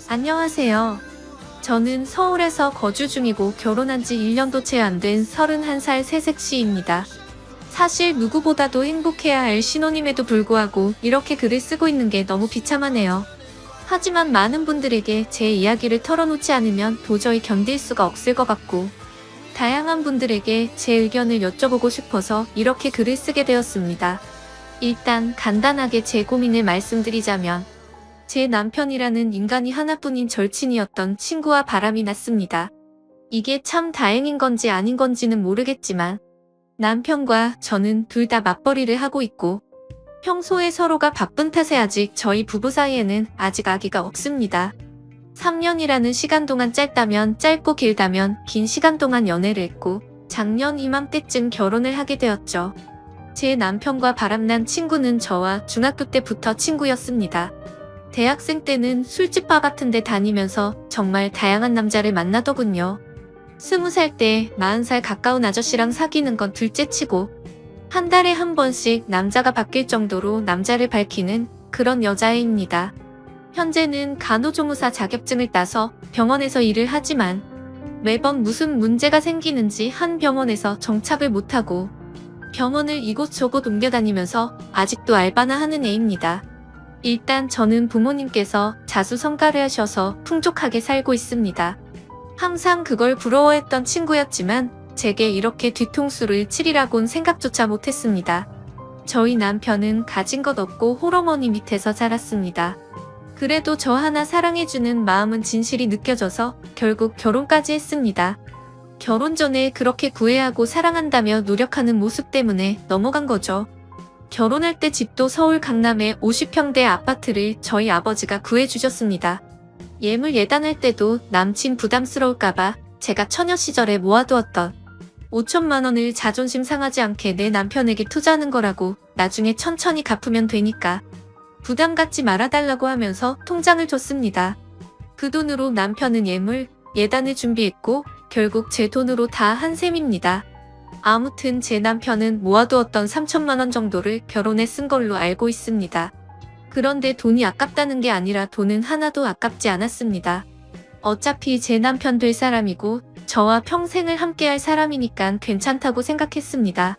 안녕하세요. 저는 서울에서 거주 중이고 결혼한 지 1년도 채 안 된 31살 새색시입니다. 사실 누구보다도 행복해야 할 신혼임에도 불구하고 이렇게 글을 쓰고 있는 게 너무 비참하네요. 하지만 많은 분들에게 제 이야기를 털어놓지 않으면 도저히 견딜 수가 없을 것 같고, 다양한 분들에게 제 의견을 여쭤보고 싶어서 이렇게 글을 쓰게 되었습니다. 일단 간단하게 제 고민을 말씀드리자면, 제 남편이라는 인간이 하나뿐인 절친이었던 친구와 바람이 났습니다. 이게 참 다행인 건지 아닌 건지는 모르겠지만, 남편과 저는 둘 다 맞벌이를 하고 있고, 평소에 서로가 바쁜 탓에 아직 저희 부부 사이에는 아직 아기가 없습니다. 3년이라는 시간 동안 짧다면 짧고 길다면 긴 시간 동안 연애를 했고, 작년 이맘때쯤 결혼을 하게 되었죠. 제 남편과 바람난 친구는 저와 중학교 때부터 친구였습니다. 대학생 때는 술집바 같은 데 다니면서 정말 다양한 남자를 만나더군요. 20살 때 40살 가까운 아저씨랑 사귀는 건 둘째치고, 한 달에 한 번씩 남자가 바뀔 정도로 남자를 밝히는 그런 여자애입니다. 현재는 간호조무사 자격증을 따서 병원에서 일을 하지만 매번 무슨 문제가 생기는지 한 병원에서 정착을 못하고 병원을 이곳저곳 옮겨다니면서 아직도 알바나 하는 애입니다. 일단 저는 부모님께서 자수성가를 하셔서 풍족하게 살고 있습니다. 항상 그걸 부러워했던 친구였지만 제게 이렇게 뒤통수를 치리라곤 생각조차 못했습니다. 저희 남편은 가진 것 없고 홀어머니 밑에서 자랐습니다. 그래도 저 하나 사랑해주는 마음은 진실이 느껴져서 결국 결혼까지 했습니다. 결혼 전에 그렇게 구애하고 사랑한다며 노력하는 모습 때문에 넘어간 거죠. 결혼할 때 집도 서울 강남의 50평대 아파트를 저희 아버지가 구해주셨습니다. 예물 예단할 때도 남친 부담스러울까봐 제가 처녀 시절에 모아두었던 5천만 원을 자존심 상하지 않게 내 남편에게 투자하는 거라고 나중에 천천히 갚으면 되니까 부담 갖지 말아달라고 하면서 통장을 줬습니다. 그 돈으로 남편은 예물, 예단을 준비했고 결국 제 돈으로 다 한 셈입니다. 아무튼 제 남편은 모아두었던 3천만 원 정도를 결혼에 쓴 걸로 알고 있습니다. 그런데 돈이 아깝다는 게 아니라 돈은 하나도 아깝지 않았습니다. 어차피 제 남편 될 사람이고 저와 평생을 함께할 사람이니까 괜찮다고 생각했습니다.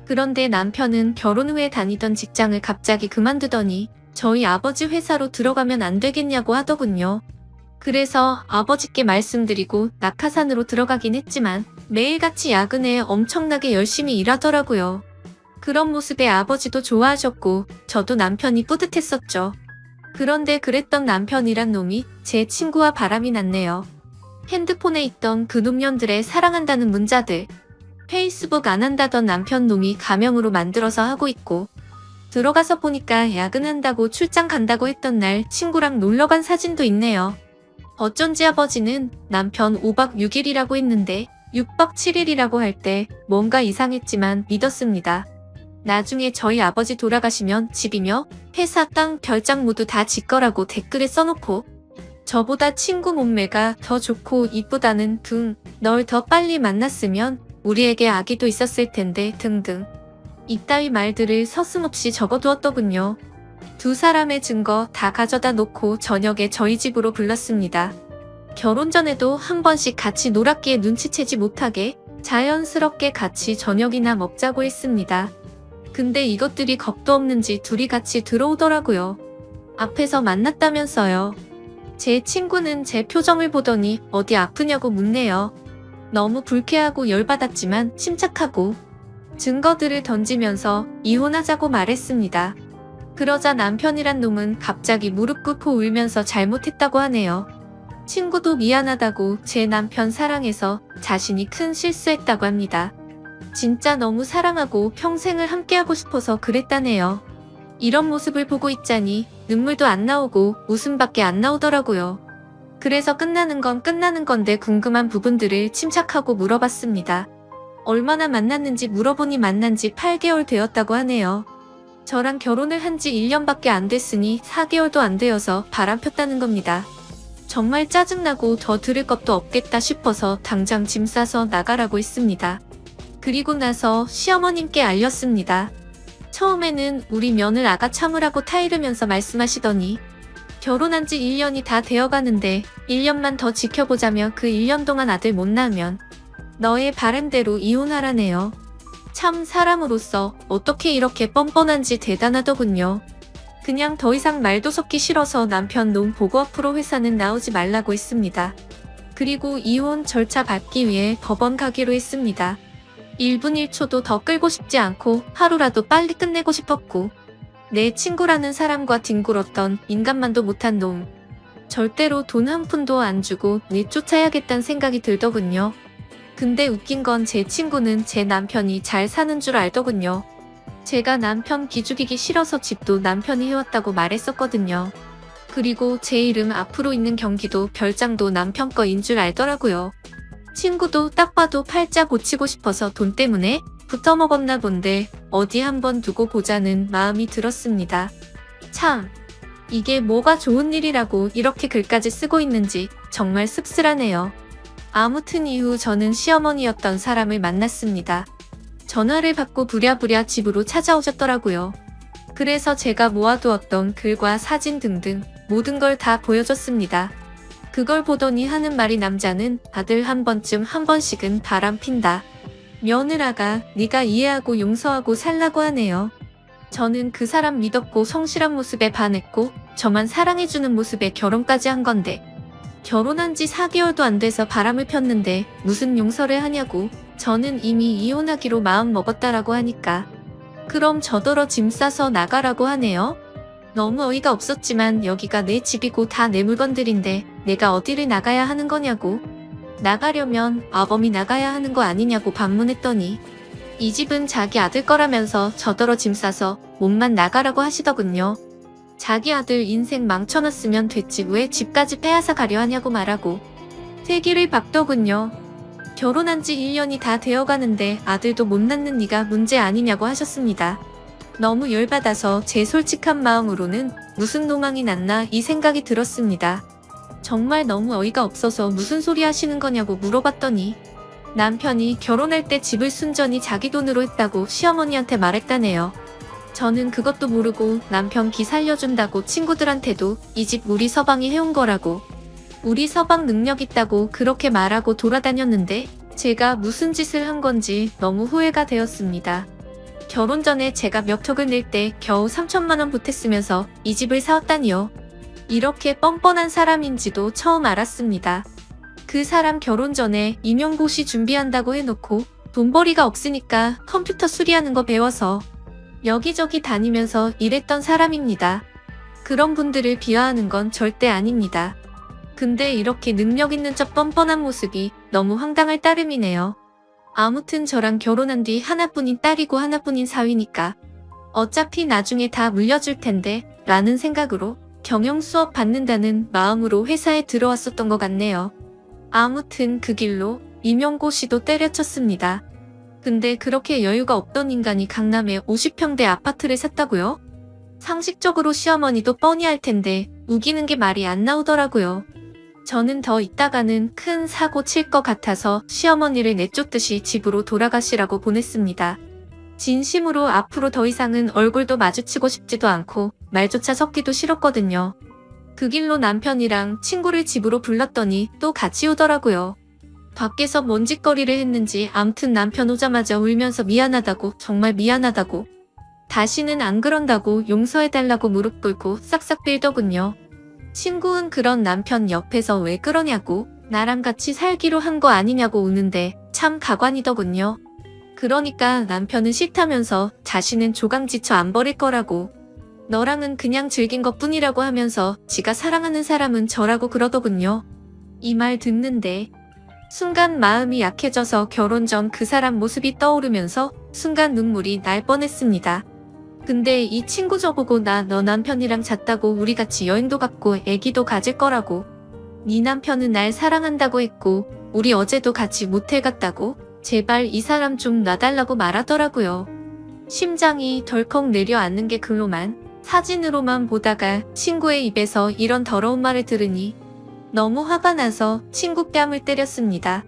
그런데 남편은 결혼 후에 다니던 직장을 갑자기 그만두더니 저희 아버지 회사로 들어가면 안 되겠냐고 하더군요. 그래서 아버지께 말씀드리고 낙하산으로 들어가긴 했지만 매일같이 야근에 엄청나게 열심히 일하더라고요. 그런 모습에 아버지도 좋아하셨고 저도 남편이 뿌듯했었죠. 그런데 그랬던 남편이란 놈이 제 친구와 바람이 났네요. 핸드폰에 있던 그 놈년들의 사랑한다는 문자들, 페이스북 안 한다던 남편 놈이 가명으로 만들어서 하고 있고, 들어가서 보니까 야근한다고 출장 간다고 했던 날 친구랑 놀러간 사진도 있네요. 어쩐지 아버지는 남편 5박 6일이라고 했는데 6박 7일이라고 할 때 뭔가 이상했지만 믿었습니다. 나중에 저희 아버지 돌아가시면 집이며 회사 땅 별장 모두 다 지 거라고 댓글에 써놓고 저보다 친구 몸매가 더 좋고 이쁘다는 등 널 더 빨리 만났으면 우리에게 아기도 있었을 텐데 등등 이따위 말들을 서슴없이 적어두었더군요. 두 사람의 증거 다 가져다 놓고 저녁에 저희 집으로 불렀습니다. 결혼 전에도 한 번씩 같이 놀았기에 눈치채지 못하게 자연스럽게 같이 저녁이나 먹자고 했습니다. 근데 이것들이 겁도 없는지 둘이 같이 들어오더라고요. 앞에서 만났다면서요. 제 친구는 제 표정을 보더니 어디 아프냐고 묻네요. 너무 불쾌하고 열받았지만 침착하고 증거들을 던지면서 이혼하자고 말했습니다. 그러자 남편이란 놈은 갑자기 무릎 꿇고 울면서 잘못했다고 하네요. 친구도 미안하다고 제 남편 사랑해서 자신이 큰 실수했다고 합니다. 진짜 너무 사랑하고 평생을 함께하고 싶어서 그랬다네요. 이런 모습을 보고 있자니 눈물도 안 나오고 웃음밖에 안 나오더라고요. 그래서 끝나는 건 끝나는 건데 궁금한 부분들을 침착하고 물어봤습니다. 얼마나 만났는지 물어보니 만난 지 8개월 되었다고 하네요. 저랑 결혼을 한 지 1년밖에 안 됐으니 4개월도 안 되어서 바람 폈다는 겁니다. 정말 짜증나고 더 들을 것도 없겠다 싶어서 당장 짐 싸서 나가라고 했습니다. 그리고 나서 시어머님께 알렸습니다. 처음에는 우리 며느 아가 참으라고 타이르면서 말씀하시더니 결혼한 지 1년이 다 되어가는데 1년만 더 지켜보자며 그 1년 동안 아들 못 낳으면 너의 바람대로 이혼하라네요. 참 사람으로서 어떻게 이렇게 뻔뻔한지 대단하더군요. 그냥 더 이상 말도 섞기 싫어서 남편 놈 보고 앞으로 회사는 나오지 말라고 했습니다. 그리고 이혼 절차 밟기 위해 법원 가기로 했습니다. 1분 1초도 더 끌고 싶지 않고 하루라도 빨리 끝내고 싶었고 내 친구라는 사람과 뒹굴었던 인간만도 못한 놈. 절대로 돈 한 푼도 안 주고 내쫓아야겠다는 생각이 들더군요. 근데 웃긴 건 제 친구는 제 남편이 잘 사는 줄 알더군요. 제가 남편 기죽이기 싫어서 집도 남편이 해왔다고 말했었거든요. 그리고 제 이름 앞으로 있는 경기도 별장도 남편 거인 줄 알더라고요. 친구도 딱 봐도 팔자 고치고 싶어서 돈 때문에 붙어먹었나 본데 어디 한번 두고 보자는 마음이 들었습니다. 참, 이게 뭐가 좋은 일이라고 이렇게 글까지 쓰고 있는지 정말 씁쓸하네요. 아무튼 이후 저는 시어머니였던 사람을 만났습니다. 전화를 받고 부랴부랴 집으로 찾아오셨더라고요. 그래서 제가 모아두었던 글과 사진 등등 모든 걸 다 보여줬습니다. 그걸 보더니 하는 말이 남자는 아들 한 번씩은 바람핀다. 며느라가 네가 이해하고 용서하고 살라고 하네요. 저는 그 사람 믿었고 성실한 모습에 반했고 저만 사랑해주는 모습에 결혼까지 한 건데 결혼한 지 4개월도 안 돼서 바람을 폈는데 무슨 용서를 하냐고. 저는 이미 이혼하기로 마음 먹었다라고 하니까 그럼 저더러 짐 싸서 나가라고 하네요. 너무 어이가 없었지만 여기가 내 집이고 다 내 물건들인데 내가 어디를 나가야 하는 거냐고. 나가려면 아범이 나가야 하는 거 아니냐고 반문했더니 이 집은 자기 아들 거라면서 저더러 짐 싸서 몸만 나가라고 하시더군요. 자기 아들 인생 망쳐놨으면 됐지 왜 집까지 빼앗아 가려 하냐고 말하고 세기를 박더군요. 결혼한 지 1년이 다 되어가는데 아들도 못 낳는 네가 문제 아니냐고 하셨습니다. 너무 열받아서 제 솔직한 마음으로는 무슨 노망이 났나 이 생각이 들었습니다. 정말 너무 어이가 없어서 무슨 소리 하시는 거냐고 물어봤더니 남편이 결혼할 때 집을 순전히 자기 돈으로 했다고 시어머니한테 말했다네요. 저는 그것도 모르고 남편 기 살려준다고 친구들한테도 이 집 우리 서방이 해온 거라고 우리 서방 능력 있다고 그렇게 말하고 돌아다녔는데 제가 무슨 짓을 한 건지 너무 후회가 되었습니다. 결혼 전에 제가 몇 억을 낼 때 겨우 3천만 원 보탰으면서 이 집을 사왔다니요. 이렇게 뻔뻔한 사람인지도 처음 알았습니다. 그 사람 결혼 전에 임용고시 준비한다고 해놓고 돈벌이가 없으니까 컴퓨터 수리하는 거 배워서 여기저기 다니면서 일했던 사람입니다. 그런 분들을 비하하는 건 절대 아닙니다. 근데 이렇게 능력 있는 척 뻔뻔한 모습이 너무 황당할 따름이네요. 아무튼 저랑 결혼한 뒤 하나뿐인 딸이고 하나뿐인 사위니까 어차피 나중에 다 물려줄 텐데 라는 생각으로 경영 수업 받는다는 마음으로 회사에 들어왔었던 것 같네요. 아무튼 그 길로 임용고시도 때려쳤습니다. 근데 그렇게 여유가 없던 인간이 강남에 50평대 아파트를 샀다고요? 상식적으로 시어머니도 뻔히 할 텐데 우기는 게 말이 안 나오더라고요. 저는 더 있다가는 큰 사고 칠 것 같아서 시어머니를 내쫓듯이 집으로 돌아가시라고 보냈습니다. 진심으로 앞으로 더 이상은 얼굴도 마주치고 싶지도 않고 말조차 섞기도 싫었거든요. 그 길로 남편이랑 친구를 집으로 불렀더니 또 같이 오더라고요. 밖에서 뭔 짓거리를 했는지 암튼 남편 오자마자 울면서 미안하다고 정말 미안하다고 다시는 안 그런다고 용서해달라고 무릎 꿇고 싹싹 빌더군요. 친구는 그런 남편 옆에서 왜 그러냐고 나랑 같이 살기로 한 거 아니냐고 우는데 참 가관이더군요. 그러니까 남편은 싫다면서 자신은 조강지처 안 버릴 거라고 너랑은 그냥 즐긴 것 뿐이라고 하면서 지가 사랑하는 사람은 저라고 그러더군요. 이 말 듣는데 순간 마음이 약해져서 결혼 전 그 사람 모습이 떠오르면서 순간 눈물이 날 뻔했습니다. 근데 이 친구 저보고 너 남편이랑 잤다고 우리 같이 여행도 갔고 애기도 가질 거라고 네 남편은 날 사랑한다고 했고 우리 어제도 같이 모텔 갔다고 제발 이 사람 좀 놔달라고 말하더라고요. 심장이 덜컥 내려앉는 게 글로만 사진으로만 보다가 친구의 입에서 이런 더러운 말을 들으니 너무 화가 나서 친구 뺨을 때렸습니다.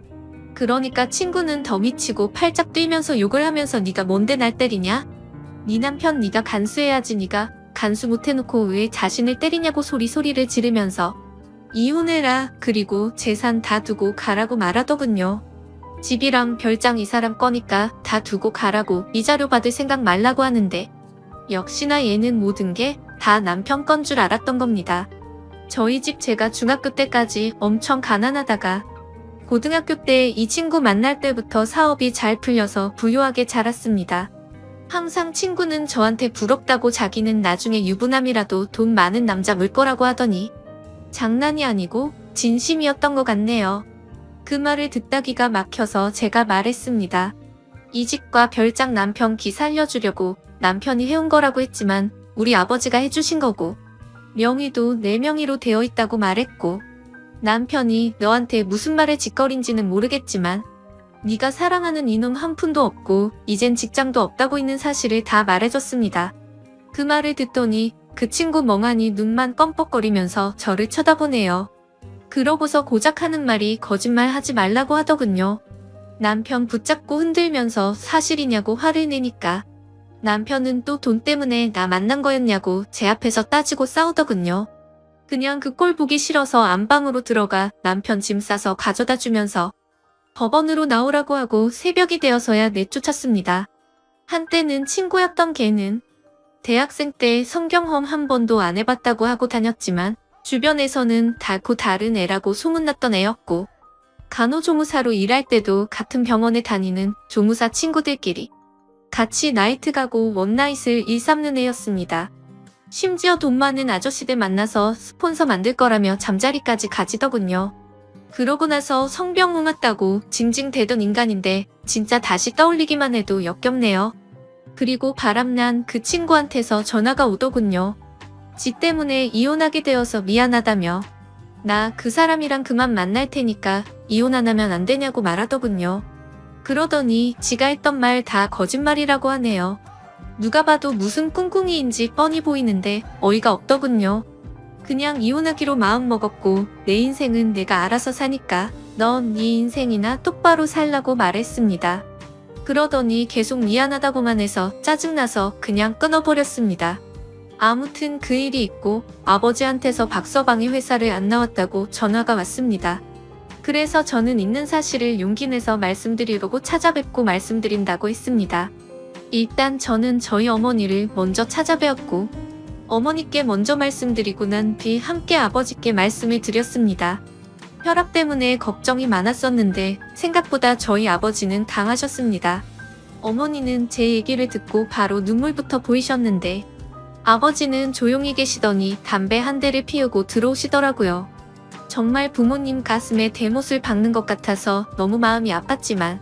그러니까 친구는 더 미치고 팔짝 뛰면서 욕을 하면서 네가 뭔데 날 때리냐? 네 남편 네가 간수해야지 네가 간수 못해놓고 왜 자신을 때리냐고 소리를 지르면서 이혼해라, 그리고 재산 다 두고 가라고 말하더군요. 집이랑 별장 이 사람 거니까 다 두고 가라고 이자료 받을 생각 말라고 하는데 역시나 얘는 모든 게 다 남편 건 줄 알았던 겁니다. 저희 집 제가 중학교 때까지 엄청 가난하다가 고등학교 때 이 친구 만날 때부터 사업이 잘 풀려서 부유하게 자랐습니다. 항상 친구는 저한테 부럽다고 자기는 나중에 유부남이라도 돈 많은 남자 물 거라고 하더니 장난이 아니고 진심이었던 것 같네요. 그 말을 듣다 기가 막혀서 제가 말했습니다. 이 집과 별장 남편 기 살려주려고 남편이 해온 거라고 했지만 우리 아버지가 해주신 거고 명의도 내 명의로 되어 있다고 말했고 남편이 너한테 무슨 말에 짓거린지는 모르겠지만 네가 사랑하는 이놈 한 푼도 없고 이젠 직장도 없다고 있는 사실을 다 말해줬습니다. 그 말을 듣더니 그 친구 멍하니 눈만 껌뻑거리면서 저를 쳐다보네요. 그러고서 고작 하는 말이 거짓말 하지 말라고 하더군요. 남편 붙잡고 흔들면서 사실이냐고 화를 내니까 남편은 또 돈 때문에 나 만난 거였냐고 제 앞에서 따지고 싸우더군요. 그냥 그 꼴 보기 싫어서 안방으로 들어가 남편 짐 싸서 가져다 주면서 법원으로 나오라고 하고 새벽이 되어서야 내쫓았습니다. 한때는 친구였던 걔는 대학생 때 성경험 한 번도 안 해봤다고 하고 다녔지만 주변에서는 달고 다른 애라고 소문났던 애였고 간호조무사로 일할 때도 같은 병원에 다니는 조무사 친구들끼리 같이 나이트 가고 원나잇을 일삼는 애였습니다. 심지어 돈 많은 아저씨들 만나서 스폰서 만들 거라며 잠자리까지 가지더군요. 그러고 나서 성병 웅았다고 징징대던 인간인데 진짜 다시 떠올리기만 해도 역겹네요. 그리고 바람난 그 친구한테서 전화가 오더군요. 지 때문에 이혼하게 되어서 미안하다며 나 그 사람이랑 그만 만날 테니까 이혼 안 하면 안 되냐고 말하더군요. 그러더니 지가 했던 말 다 거짓말이라고 하네요. 누가 봐도 무슨 꿍꿍이인지 뻔히 보이는데 어이가 없더군요. 그냥 이혼하기로 마음먹었고 내 인생은 내가 알아서 사니까 넌 네 인생이나 똑바로 살라고 말했습니다. 그러더니 계속 미안하다고만 해서 짜증나서 그냥 끊어버렸습니다. 아무튼 그 일이 있고 아버지한테서 박서방이 회사를 안 나왔다고 전화가 왔습니다. 그래서 저는 있는 사실을 용기 내서 말씀드리려고 찾아뵙고 말씀드린다고 했습니다. 일단 저는 저희 어머니를 먼저 찾아뵈었고 어머니께 먼저 말씀드리고 난 뒤 함께 아버지께 말씀을 드렸습니다. 혈압 때문에 걱정이 많았었는데 생각보다 저희 아버지는 강하셨습니다. 어머니는 제 얘기를 듣고 바로 눈물부터 보이셨는데 아버지는 조용히 계시더니 담배 한 대를 피우고 들어오시더라고요. 정말 부모님 가슴에 대못을 박는 것 같아서 너무 마음이 아팠지만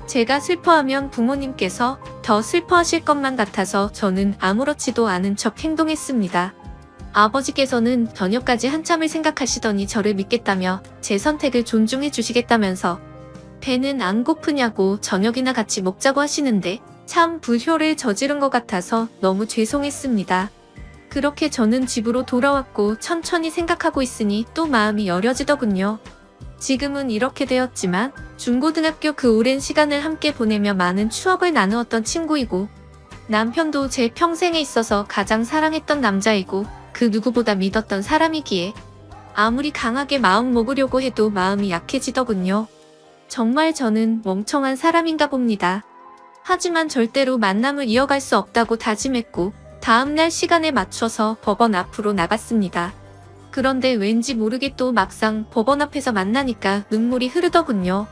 제가 슬퍼하면 부모님께서 더 슬퍼하실 것만 같아서 저는 아무렇지도 않은 척 행동했습니다. 아버지께서는 저녁까지 한참을 생각하시더니 저를 믿겠다며 제 선택을 존중해 주시겠다면서 배는 안 고프냐고 저녁이나 같이 먹자고 하시는데 참 불효를 저지른 것 같아서 너무 죄송했습니다. 그렇게 저는 집으로 돌아왔고 천천히 생각하고 있으니 또 마음이 여려지더군요. 지금은 이렇게 되었지만 중고등학교 그 오랜 시간을 함께 보내며 많은 추억을 나누었던 친구이고 남편도 제 평생에 있어서 가장 사랑했던 남자이고 그 누구보다 믿었던 사람이기에 아무리 강하게 마음 먹으려고 해도 마음이 약해지더군요. 정말 저는 멍청한 사람인가 봅니다. 하지만 절대로 만남을 이어갈 수 없다고 다짐했고 다음날 시간에 맞춰서 법원 앞으로 나갔습니다. 그런데 왠지 모르게 또 막상 법원 앞에서 만나니까 눈물이 흐르더군요.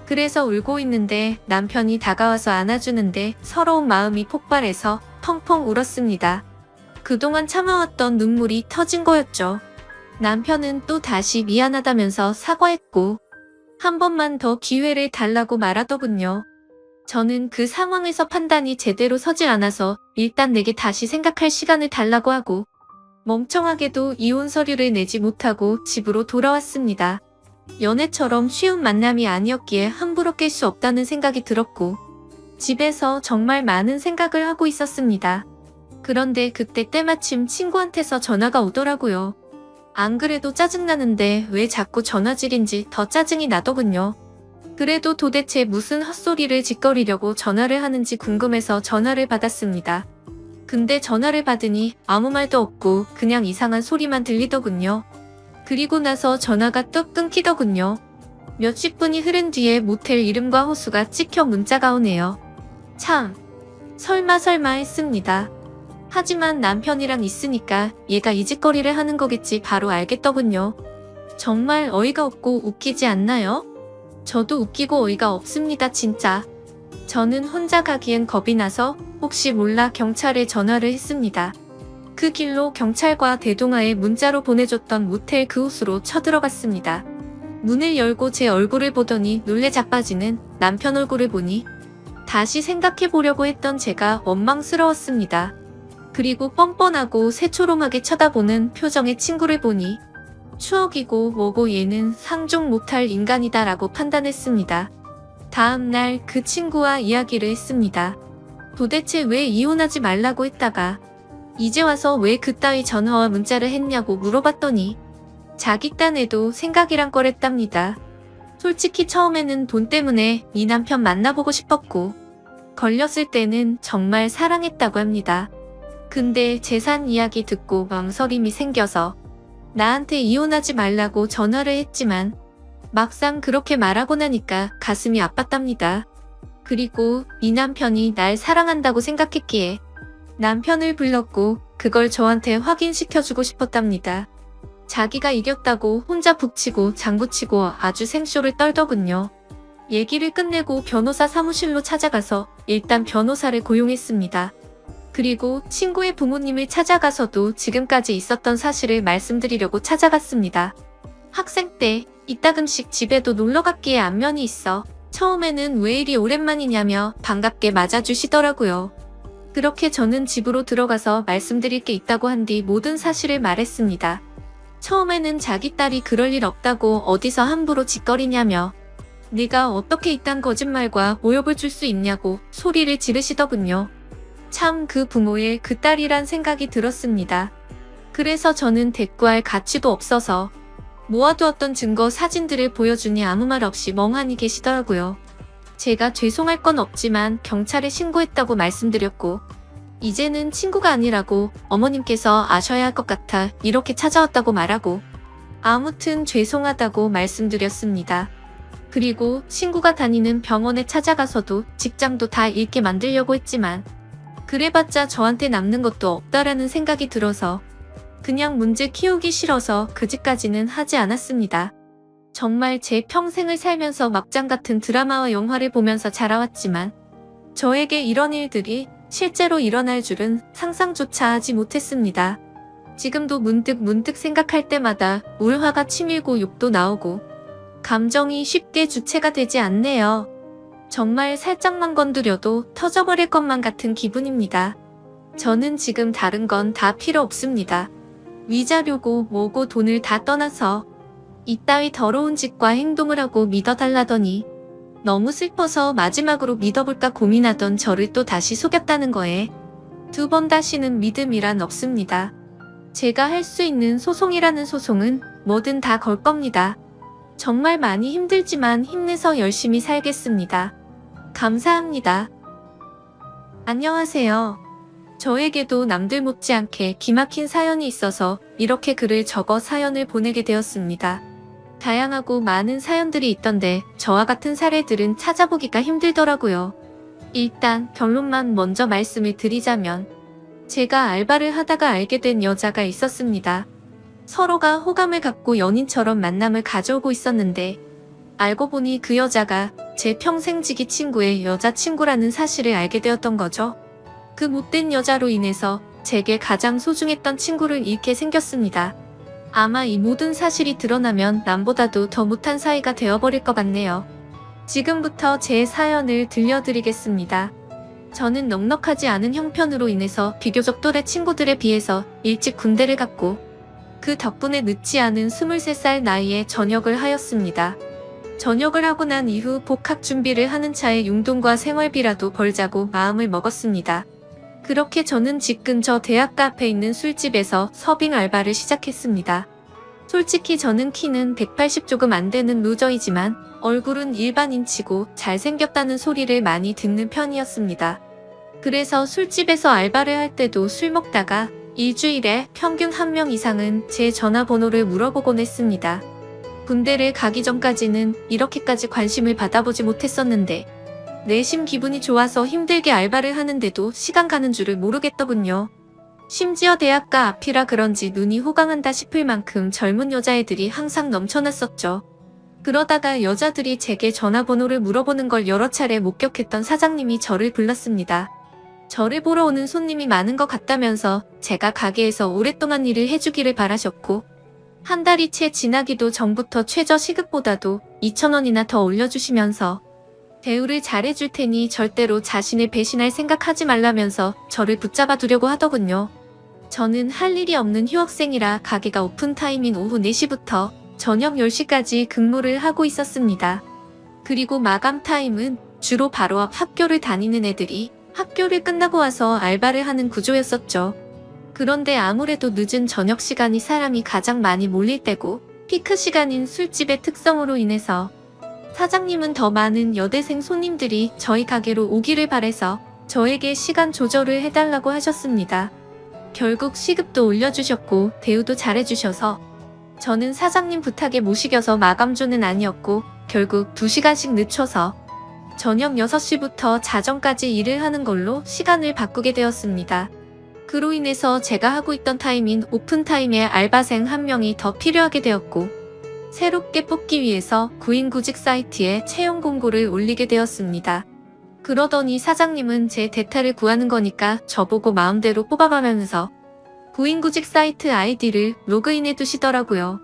그래서 울고 있는데 남편이 다가와서 안아주는데 서러운 마음이 폭발해서 펑펑 울었습니다. 그동안 참아왔던 눈물이 터진 거였죠. 남편은 또 다시 미안하다면서 사과했고 한 번만 더 기회를 달라고 말하더군요. 저는 그 상황에서 판단이 제대로 서질 않아서 일단 내게 다시 생각할 시간을 달라고 하고 멍청하게도 이혼 서류를 내지 못하고 집으로 돌아왔습니다. 연애처럼 쉬운 만남이 아니었기에 함부로 깰 수 없다는 생각이 들었고 집에서 정말 많은 생각을 하고 있었습니다. 그런데 그때 때마침 친구한테서 전화가 오더라고요. 안 그래도 짜증나는데 왜 자꾸 전화질인지 더 짜증이 나더군요. 그래도 도대체 무슨 헛소리를 짓거리려고 전화를 하는지 궁금해서 전화를 받았습니다. 근데 전화를 받으니 아무 말도 없고 그냥 이상한 소리만 들리더군요. 그리고 나서 전화가 뚝 끊기더군요. 몇십 분이 흐른 뒤에 모텔 이름과 호수가 찍혀 문자가 오네요. 참, 설마 했습니다. 하지만 남편이랑 있으니까 얘가 이 짓거리를 하는 거겠지 바로 알겠더군요. 정말 어이가 없고 웃기지 않나요? 저도 웃기고 어이가 없습니다, 진짜. 저는 혼자 가기엔 겁이 나서 혹시 몰라 경찰에 전화를 했습니다. 그 길로 경찰과 대동아에 문자로 보내줬던 모텔 그 호수로 쳐들어갔습니다. 문을 열고 제 얼굴을 보더니 놀래 자빠지는 남편 얼굴을 보니 다시 생각해보려고 했던 제가 원망스러웠습니다. 그리고 뻔뻔하고 새초롬하게 쳐다보는 표정의 친구를 보니 추억이고 뭐고 얘는 상종 못할 인간이다 라고 판단했습니다. 다음날 그 친구와 이야기를 했습니다. 도대체 왜 이혼하지 말라고 했다가 이제 와서 왜 그따위 전화와 문자를 했냐고 물어봤더니 자기 딴에도 생각이란 거랬답니다. 솔직히 처음에는 돈 때문에 이 남편 만나보고 싶었고 걸렸을 때는 정말 사랑했다고 합니다. 근데 재산 이야기 듣고 망설임이 생겨서 나한테 이혼하지 말라고 전화를 했지만 막상 그렇게 말하고 나니까 가슴이 아팠답니다. 그리고 이 남편이 날 사랑한다고 생각했기에 남편을 불렀고 그걸 저한테 확인시켜주고 싶었답니다. 자기가 이겼다고 혼자 북치고 장구치고 아주 생쇼를 떨더군요. 얘기를 끝내고 변호사 사무실로 찾아가서 일단 변호사를 고용했습니다. 그리고 친구의 부모님을 찾아가서도 지금까지 있었던 사실을 말씀드리려고 찾아갔습니다. 학생 때 이따금씩 집에도 놀러갔기에 안면이 있어 처음에는 왜 이리 오랜만이냐며 반갑게 맞아주시더라고요. 그렇게 저는 집으로 들어가서 말씀드릴 게 있다고 한 뒤 모든 사실을 말했습니다. 처음에는 자기 딸이 그럴 일 없다고 어디서 함부로 짓거리냐며 네가 어떻게 이딴 거짓말과 모욕을 줄 수 있냐고 소리를 지르시더군요. 참 그 부모의 그 딸이란 생각이 들었습니다. 그래서 저는 대꾸할 가치도 없어서 모아두었던 증거 사진들을 보여주니 아무 말 없이 멍하니 계시더라고요. 제가 죄송할 건 없지만 경찰에 신고했다고 말씀드렸고 이제는 친구가 아니라고 어머님께서 아셔야 할 것 같아 이렇게 찾아왔다고 말하고 아무튼 죄송하다고 말씀드렸습니다. 그리고 친구가 다니는 병원에 찾아가서도 직장도 다 잃게 만들려고 했지만 그래봤자 저한테 남는 것도 없다라는 생각이 들어서 그냥 문제 키우기 싫어서 그 집까지는 하지 않았습니다. 정말 제 평생을 살면서 막장 같은 드라마와 영화를 보면서 자라왔지만 저에게 이런 일들이 실제로 일어날 줄은 상상조차 하지 못했습니다. 지금도 문득 생각할 때마다 울화가 치밀고 욕도 나오고 감정이 쉽게 주체가 되지 않네요. 정말 살짝만 건드려도 터져버릴 것만 같은 기분입니다. 저는 지금 다른 건 다 필요 없습니다. 위자료고 뭐고 돈을 다 떠나서 이따위 더러운 짓과 행동을 하고 믿어달라더니 너무 슬퍼서 마지막으로 믿어볼까 고민하던 저를 또 다시 속였다는 거에 두 번 다시는 믿음이란 없습니다. 제가 할 수 있는 소송이라는 소송은 뭐든 다 걸 겁니다. 정말 많이 힘들지만 힘내서 열심히 살겠습니다. 감사합니다. 안녕하세요. 저에게도 남들 못지않게 기막힌 사연이 있어서 이렇게 글을 적어 사연을 보내게 되었습니다. 다양하고 많은 사연들이 있던데 저와 같은 사례들은 찾아보기가 힘들더라고요. 일단 결론만 먼저 말씀을 드리자면 제가 알바를 하다가 알게 된 여자가 있었습니다. 서로가 호감을 갖고 연인처럼 만남을 가져오고 있었는데 알고 보니 그 여자가 제 평생지기 친구의 여자친구라는 사실을 알게 되었던 거죠. 그 못된 여자로 인해서 제게 가장 소중했던 친구를 잃게 생겼습니다. 아마 이 모든 사실이 드러나면 남보다도 더 못한 사이가 되어버릴 것 같네요. 지금부터 제 사연을 들려드리겠습니다. 저는 넉넉하지 않은 형편으로 인해서 비교적 또래 친구들에 비해서 일찍 군대를 갔고 그 덕분에 늦지 않은 23살 나이에 전역을 하였습니다. 전역을 하고 난 이후 복학 준비를 하는 차에 용돈과 생활비라도 벌자고 마음을 먹었습니다. 그렇게 저는 집 근처 대학가 앞에 있는 술집에서 서빙 알바를 시작했습니다. 솔직히 저는 키는 180 조금 안 되는 루저이지만 얼굴은 일반인치고 잘생겼다는 소리를 많이 듣는 편이었습니다. 그래서 술집에서 알바를 할 때도 술 먹다가 일주일에 평균 한 명 이상은 제 전화번호를 물어보곤 했습니다. 군대를 가기 전까지는 이렇게까지 관심을 받아보지 못했었는데 내심 기분이 좋아서 힘들게 알바를 하는데도 시간 가는 줄을 모르겠더군요. 심지어 대학가 앞이라 그런지 눈이 호강한다 싶을 만큼 젊은 여자애들이 항상 넘쳐났었죠. 그러다가 여자들이 제게 전화번호를 물어보는 걸 여러 차례 목격했던 사장님이 저를 불렀습니다. 저를 보러 오는 손님이 많은 것 같다면서 제가 가게에서 오랫동안 일을 해주기를 바라셨고 한 달이 채 지나기도 전부터 최저 시급보다도 2,000원이나 더 올려주시면서 대우를 잘해줄 테니 절대로 자신을 배신할 생각하지 말라면서 저를 붙잡아 두려고 하더군요. 저는 할 일이 없는 휴학생이라 가게가 오픈타임인 오후 4시부터 저녁 10시까지 근무를 하고 있었습니다. 그리고 마감 타임은 주로 바로 앞 학교를 다니는 애들이 학교를 끝나고 와서 알바를 하는 구조였었죠. 그런데 아무래도 늦은 저녁 시간이 사람이 가장 많이 몰릴 때고 피크 시간인 술집의 특성으로 인해서 사장님은 더 많은 여대생 손님들이 저희 가게로 오기를 바래서 저에게 시간 조절을 해달라고 하셨습니다. 결국 시급도 올려주셨고 대우도 잘해주셔서 저는 사장님 부탁에 못 이겨서 마감조는 아니었고 결국 2시간씩 늦춰서 저녁 6시부터 자정까지 일을 하는 걸로 시간을 바꾸게 되었습니다. 그로 인해서 제가 하고 있던 타임인 오픈타임에 알바생 한 명이 더 필요하게 되었고 새롭게 뽑기 위해서 구인구직 사이트에 채용 공고를 올리게 되었습니다. 그러더니 사장님은 제 대타를 구하는 거니까 저보고 마음대로 뽑아가면서 구인구직 사이트 아이디를 로그인해 두시더라고요.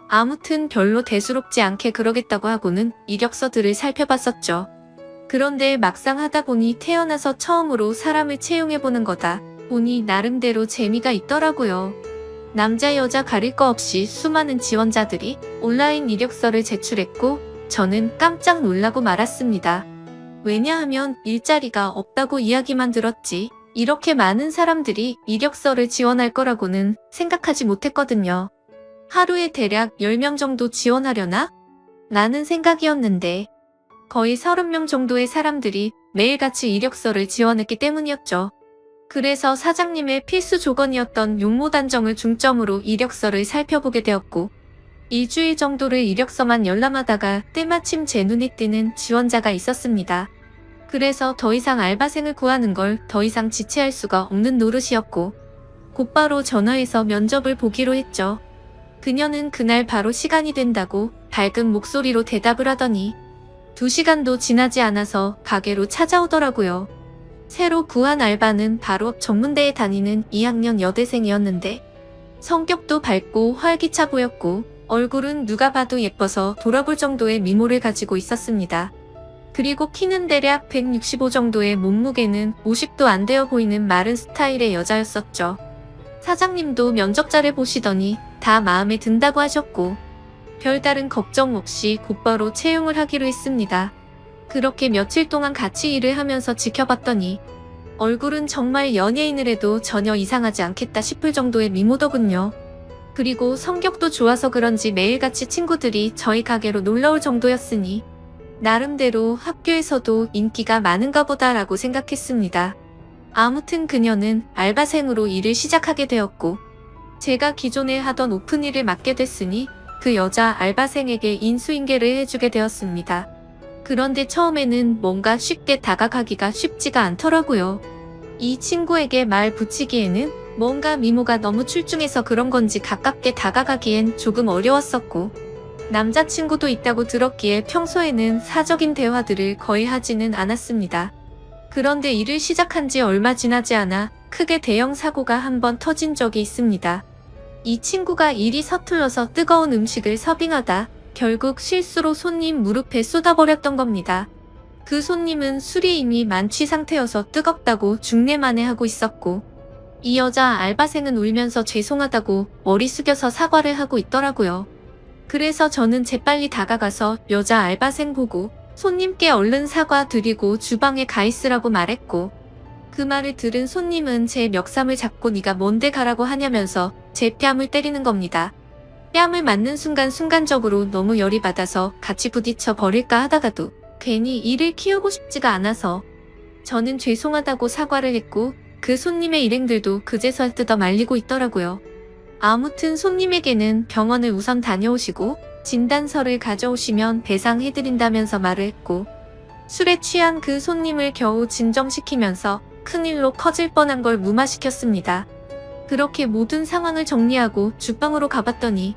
아무튼 별로 대수롭지 않게 그러겠다고 하고는 이력서들을 살펴봤었죠. 그런데 막상 하다 보니 태어나서 처음으로 사람을 채용해보는 거다 보니 나름대로 재미가 있더라고요. 남자 여자 가릴 거 없이 수많은 지원자들이 온라인 이력서를 제출했고 저는 깜짝 놀라고 말았습니다. 왜냐하면 일자리가 없다고 이야기만 들었지 이렇게 많은 사람들이 이력서를 지원할 거라고는 생각하지 못했거든요. 하루에 대략 10명 정도 지원하려나? 라는 생각이었는데 거의 30명 정도의 사람들이 매일같이 이력서를 지원했기 때문이었죠. 그래서 사장님의 필수 조건이었던 용모 단정을 중점으로 이력서를 살펴보게 되었고 일주일 정도를 이력서만 열람하다가 때마침 제 눈에 띄는 지원자가 있었습니다. 그래서 더 이상 알바생을 구하는 걸 더 이상 지체할 수가 없는 노릇이었고 곧바로 전화해서 면접을 보기로 했죠. 그녀는 그날 바로 시간이 된다고 밝은 목소리로 대답을 하더니 2시간도 지나지 않아서 가게로 찾아오더라고요. 새로 구한 알바는 바로 앞 전문대에 다니는 2학년 여대생이었는데 성격도 밝고 활기차 보였고 얼굴은 누가 봐도 예뻐서 돌아볼 정도의 미모를 가지고 있었습니다. 그리고 키는 대략 165 정도의 몸무게는 50도 안 되어 보이는 마른 스타일의 여자였었죠. 사장님도 면접자를 보시더니 다 마음에 든다고 하셨고 별다른 걱정 없이 곧바로 채용을 하기로 했습니다. 그렇게 며칠 동안 같이 일을 하면서 지켜봤더니 얼굴은 정말 연예인을 해도 전혀 이상하지 않겠다 싶을 정도의 미모더군요. 그리고 성격도 좋아서 그런지 매일같이 친구들이 저희 가게로 놀러올 정도였으니 나름대로 학교에서도 인기가 많은가 보다라고 생각했습니다. 아무튼 그녀는 알바생으로 일을 시작하게 되었고 제가 기존에 하던 오픈 일을 맡게 됐으니 그 여자 알바생에게 인수인계를 해주게 되었습니다. 그런데 처음에는 뭔가 쉽게 다가가기가 쉽지가 않더라고요. 이 친구에게 말 붙이기에는 뭔가 미모가 너무 출중해서 그런 건지 가깝게 다가가기엔 조금 어려웠었고 남자친구도 있다고 들었기에 평소에는 사적인 대화들을 거의 하지는 않았습니다. 그런데 일을 시작한 지 얼마 지나지 않아 크게 대형 사고가 한번 터진 적이 있습니다. 이 친구가 일이 서툴러서 뜨거운 음식을 서빙하다 결국 실수로 손님 무릎에 쏟아버렸던 겁니다. 그 손님은 술이 이미 만취 상태여서 뜨겁다고 중내만해하고 있었고 이 여자 알바생은 울면서 죄송하다고 머리 숙여서 사과를 하고 있더라고요. 그래서 저는 재빨리 다가가서 여자 알바생 보고 손님께 얼른 사과 드리고 주방에 가 있으라고 말했고 그 말을 들은 손님은 제 멱살을 잡고 네가 뭔데 가라고 하냐면서 제 뺨을 때리는 겁니다. 뺨을 맞는 순간적으로 너무 열이 받아서 같이 부딪혀 버릴까 하다가도 괜히 일을 키우고 싶지가 않아서 저는 죄송하다고 사과를 했고 그 손님의 일행들도 그제서야 뜯어 말리고 있더라고요. 아무튼 손님에게는 병원을 우선 다녀오시고 진단서를 가져오시면 배상해드린다면서 말을 했고 술에 취한 그 손님을 겨우 진정시키면서 큰일로 커질 뻔한 걸 무마시켰습니다. 그렇게 모든 상황을 정리하고 죽방으로 가봤더니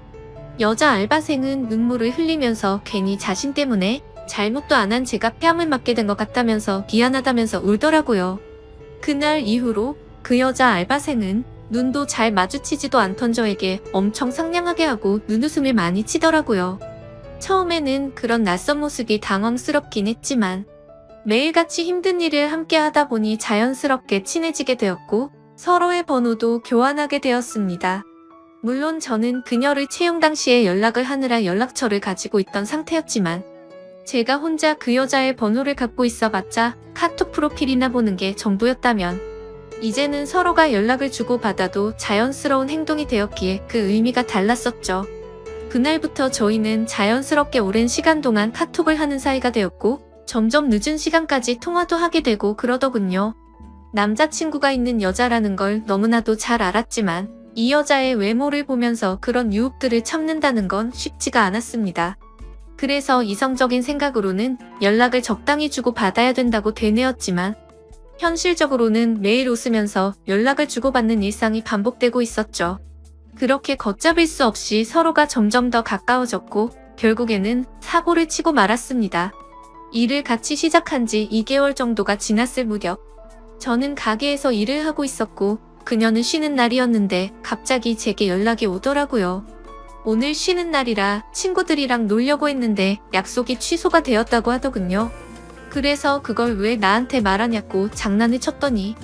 여자 알바생은 눈물을 흘리면서 괜히 자신 때문에 잘못도 안 한 제가 뺨을 맞게 된 것 같다면서 미안하다면서 울더라고요. 그날 이후로 그 여자 알바생은 눈도 잘 마주치지도 않던 저에게 엄청 상냥하게 하고 눈웃음을 많이 치더라고요. 처음에는 그런 낯선 모습이 당황스럽긴 했지만 매일같이 힘든 일을 함께 하다 보니 자연스럽게 친해지게 되었고 서로의 번호도 교환하게 되었습니다. 물론 저는 그녀를 채용 당시에 연락을 하느라 연락처를 가지고 있던 상태였지만 제가 혼자 그 여자의 번호를 갖고 있어봤자 카톡 프로필이나 보는 게 전부였다면 이제는 서로가 연락을 주고받아도 자연스러운 행동이 되었기에 그 의미가 달랐었죠. 그날부터 저희는 자연스럽게 오랜 시간 동안 카톡을 하는 사이가 되었고 점점 늦은 시간까지 통화도 하게 되고 그러더군요. 남자친구가 있는 여자라는 걸 너무나도 잘 알았지만 이 여자의 외모를 보면서 그런 유혹들을 참는다는 건 쉽지가 않았습니다. 그래서 이성적인 생각으로는 연락을 적당히 주고 받아야 된다고 되뇌었지만 현실적으로는 매일 웃으면서 연락을 주고받는 일상이 반복되고 있었죠. 그렇게 걷잡을 수 없이 서로가 점점 더 가까워졌고 결국에는 사고를 치고 말았습니다. 일을 같이 시작한 지 2개월 정도가 지났을 무렵 저는 가게에서 일을 하고 있었고 그녀는 쉬는 날이었는데 갑자기 제게 연락이 오더라고요. 오늘 쉬는 날이라 친구들이랑 놀려고 했는데 약속이 취소가 되었다고 하더군요. 그래서 그걸 왜 나한테 말하냐고 장난을 쳤더니